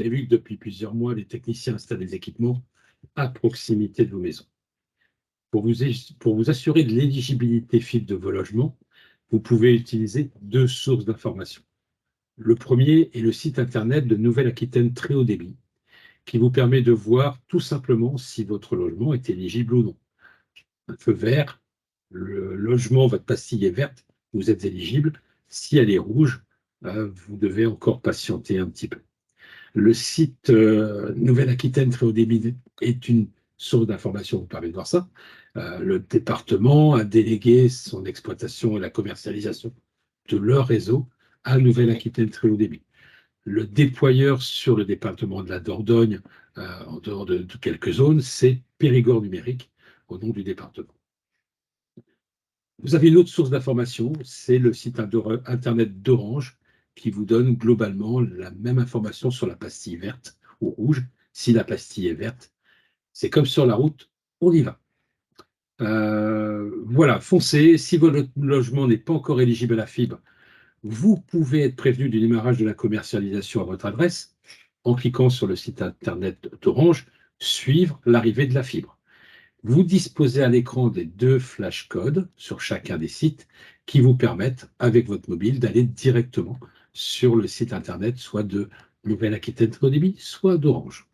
avez vu que depuis plusieurs mois, les techniciens installent des équipements à proximité de vos maisons. Pour vous assurer de l'éligibilité fibre de vos logements, vous pouvez utiliser deux sources d'information. Le premier est le site internet de Nouvelle-Aquitaine Très Haut Débit, qui vous permet de voir tout simplement si votre logement est éligible ou non. Un feu vert, le logement, votre pastille est verte, vous êtes éligible. Si elle est rouge, vous devez encore patienter un petit peu. Le site Nouvelle-Aquitaine Très Haut Débit est une source d'information vous permet de voir ça. Le département a délégué son exploitation et la commercialisation de leur réseau à Nouvelle-Aquitaine Très Haut Débit. Le déployeur sur le département de la Dordogne, en dehors de quelques zones, c'est Périgord Numérique, au nom du département. Vous avez une autre source d'information, c'est le site internet d'Orange, qui vous donne globalement la même information sur la pastille verte ou rouge. Si la pastille est verte, c'est comme sur la route, on y va. Voilà, foncez. Si votre logement n'est pas encore éligible à la fibre, vous pouvez être prévenu du démarrage de la commercialisation à votre adresse en cliquant sur le site internet d'Orange, suivre l'arrivée de la fibre. Vous disposez à l'écran des deux flashcodes sur chacun des sites qui vous permettent, avec votre mobile, d'aller directement sur le site internet, soit de Nouvelle-Aquitaine Très Haut Débit, soit d'Orange.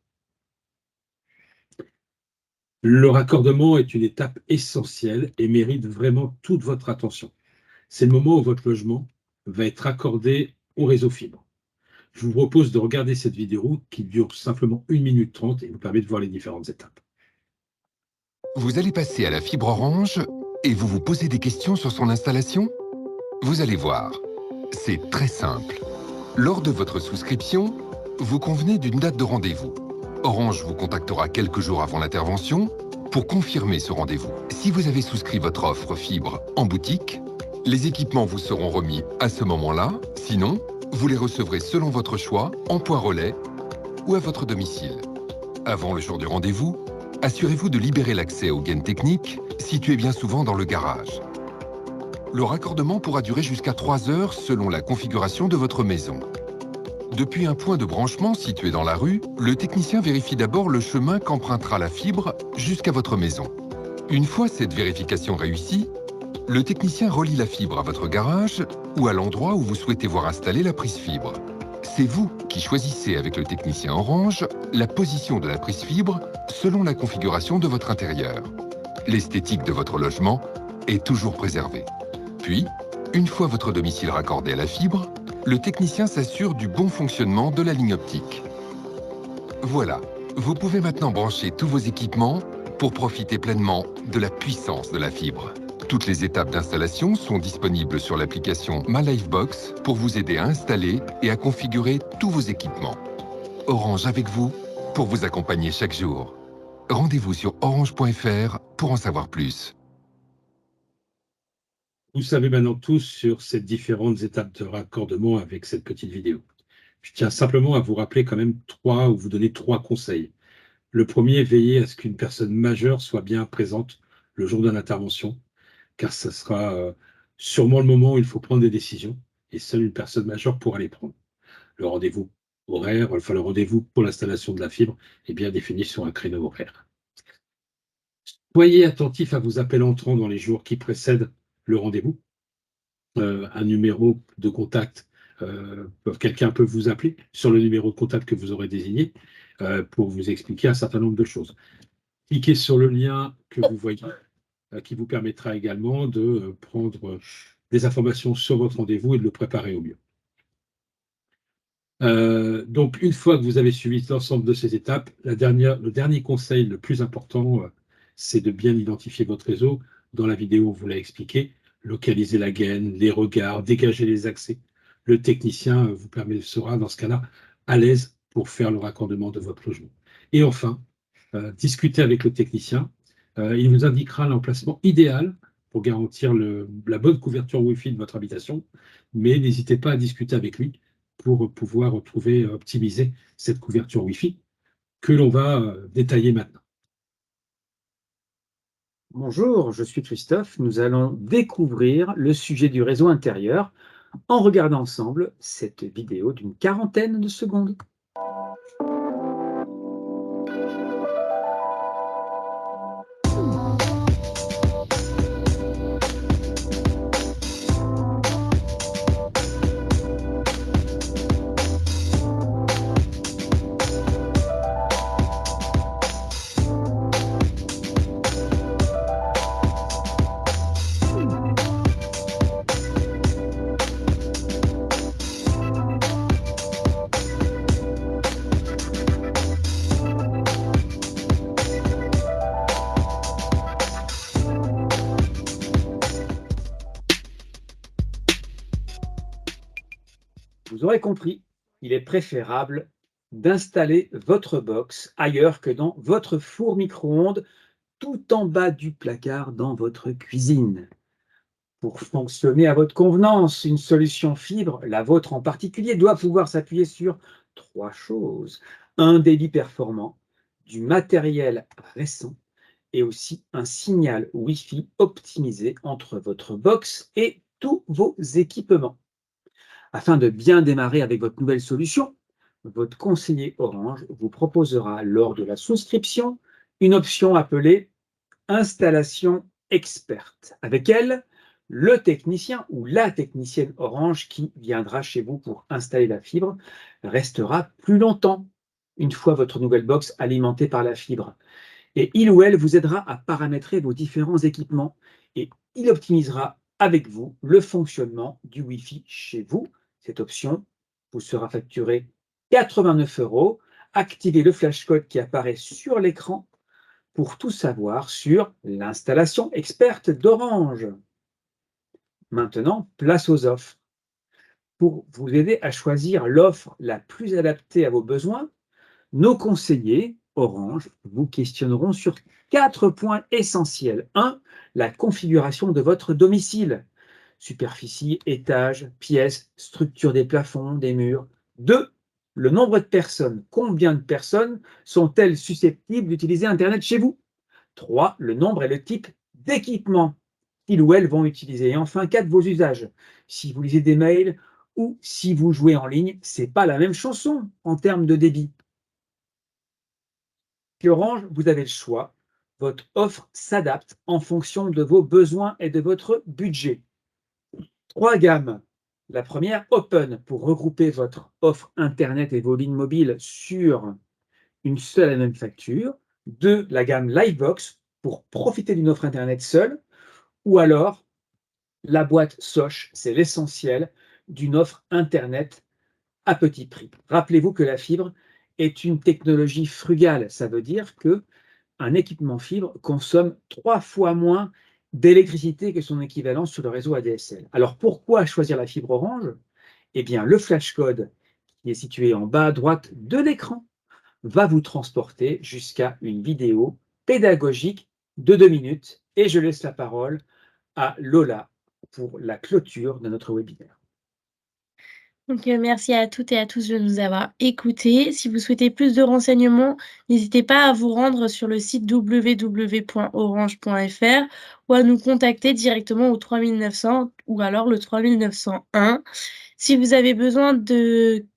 Le raccordement est une étape essentielle et mérite vraiment toute votre attention. C'est le moment où votre logement va être raccordé au réseau fibre. Je vous propose de regarder cette vidéo qui dure simplement 1 minute 30 et vous permet de voir les différentes étapes. Vous allez passer à la fibre Orange et vous vous posez des questions sur son installation? Vous allez voir, c'est très simple. Lors de votre souscription, vous convenez d'une date de rendez-vous. Orange vous contactera quelques jours avant l'intervention pour confirmer ce rendez-vous. Si vous avez souscrit votre offre fibre en boutique, les équipements vous seront remis à ce moment-là. Sinon, vous les recevrez selon votre choix, en point relais ou à votre domicile. Avant le jour du rendez-vous, assurez-vous de libérer l'accès aux gaines techniques situées bien souvent dans le garage. Le raccordement pourra durer jusqu'à 3 heures selon la configuration de votre maison. Depuis un point de branchement situé dans la rue, le technicien vérifie d'abord le chemin qu'empruntera la fibre jusqu'à votre maison. Une fois cette vérification réussie, le technicien relie la fibre à votre garage ou à l'endroit où vous souhaitez voir installer la prise fibre. C'est vous qui choisissez avec le technicien Orange la position de la prise fibre selon la configuration de votre intérieur. L'esthétique de votre logement est toujours préservée. Puis, une fois votre domicile raccordé à la fibre, le technicien s'assure du bon fonctionnement de la ligne optique. Voilà, vous pouvez maintenant brancher tous vos équipements pour profiter pleinement de la puissance de la fibre. Toutes les étapes d'installation sont disponibles sur l'application MyLifebox pour vous aider à installer et à configurer tous vos équipements. Orange avec vous pour vous accompagner chaque jour. Rendez-vous sur orange.fr pour en savoir plus. Vous savez maintenant tous sur ces différentes étapes de raccordement avec cette petite vidéo. Je tiens simplement à vous rappeler quand même ou vous donner 3 conseils. Le premier, veillez à ce qu'une personne majeure soit bien présente le jour de l'intervention, car ce sera sûrement le moment où il faut prendre des décisions, et seule une personne majeure pourra les prendre. Le rendez-vous horaire, enfin le rendez-vous pour l'installation de la fibre est bien défini sur un créneau horaire. Soyez attentif à vos appels entrants dans les jours qui précèdent le rendez-vous. Un numéro de contact, quelqu'un peut vous appeler sur le numéro de contact que vous aurez désigné pour vous expliquer un certain nombre de choses. Cliquez sur le lien que vous voyez, qui vous permettra également de prendre des informations sur votre rendez-vous et de le préparer au mieux. Donc, une fois que vous avez suivi l'ensemble de ces étapes, le dernier conseil le plus important, c'est de bien identifier votre réseau. Dans la vidéo, on vous l'a expliqué. Localiser la gaine, les regards, dégager les accès. Le technicien sera, dans ce cas-là, à l'aise pour faire le raccordement de votre logement. Et enfin, discutez avec le technicien. Il vous indiquera l'emplacement idéal pour garantir la bonne couverture Wi-Fi de votre habitation, mais n'hésitez pas à discuter avec lui pour pouvoir optimiser cette couverture Wi-Fi que l'on va détailler maintenant. Bonjour, je suis Christophe. Nous allons découvrir le sujet du réseau intérieur en regardant ensemble cette vidéo d'une 40aine de secondes. vous aurez compris, il est préférable d'installer votre box ailleurs que dans votre four micro-ondes, tout en bas du placard dans votre cuisine. Pour fonctionner à votre convenance, une solution fibre, la vôtre en particulier, doit pouvoir s'appuyer sur 3 choses. Un débit performant, du matériel récent et aussi un signal Wi-Fi optimisé entre votre box et tous vos équipements. Afin de bien démarrer avec votre nouvelle solution, votre conseiller Orange vous proposera lors de la souscription une option appelée installation experte. Avec elle, le technicien ou la technicienne Orange qui viendra chez vous pour installer la fibre restera plus longtemps une fois votre nouvelle box alimentée par la fibre. Et il ou elle vous aidera à paramétrer vos différents équipements et il optimisera avec vous le fonctionnement du Wi-Fi chez vous. Cette option vous sera facturée 89 €. Activez le flashcode qui apparaît sur l'écran pour tout savoir sur l'installation experte d'Orange. Maintenant, place aux offres. Pour vous aider à choisir l'offre la plus adaptée à vos besoins, nos conseillers Orange vous questionneront sur 4 points essentiels. 1. La configuration de votre domicile. Superficie, étage, pièces, structure des plafonds, des murs. 2. Le nombre de personnes. Combien de personnes sont-elles susceptibles d'utiliser Internet chez vous? 3. Le nombre et le type d'équipement qu'ils ou elles vont utiliser. Et enfin, 4. Vos usages. Si vous lisez des mails ou si vous jouez en ligne, ce n'est pas la même chanson en termes de débit. Chez Orange, vous avez le choix. Votre offre s'adapte en fonction de vos besoins et de votre budget. 3 gammes. La première, Open, pour regrouper votre offre Internet et vos lignes mobiles sur une seule et même facture. 2, la gamme Livebox, pour profiter d'une offre Internet seule. Ou alors, la boîte Soch, c'est l'essentiel d'une offre Internet à petit prix. Rappelez-vous que la fibre est une technologie frugale. Ça veut dire que un équipement fibre consomme 3 fois moins d'électricité que son équivalent sur le réseau ADSL. Alors pourquoi choisir la fibre Orange? Eh bien, le flashcode qui est situé en bas à droite de l'écran va vous transporter jusqu'à une vidéo pédagogique de 2 minutes. Et je laisse la parole à Lola pour la clôture de notre webinaire. Donc, merci à toutes et à tous de nous avoir écoutés. Si vous souhaitez plus de renseignements, n'hésitez pas à vous rendre sur le site www.orange.fr ou à nous contacter directement au 3900 ou alors le 3901. Si vous avez besoin de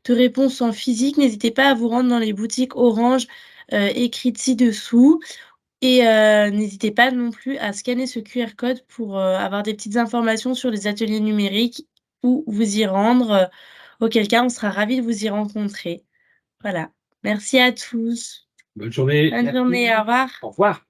réponses en physique, n'hésitez pas à vous rendre dans les boutiques Orange écrites ci-dessous. Et n'hésitez pas non plus à scanner ce QR code pour avoir des petites informations sur les ateliers numériques ou vous y rendre, auquel cas on sera ravis de vous y rencontrer. Voilà. Merci à tous. Bonne journée. Bonne journée, au revoir. Au revoir.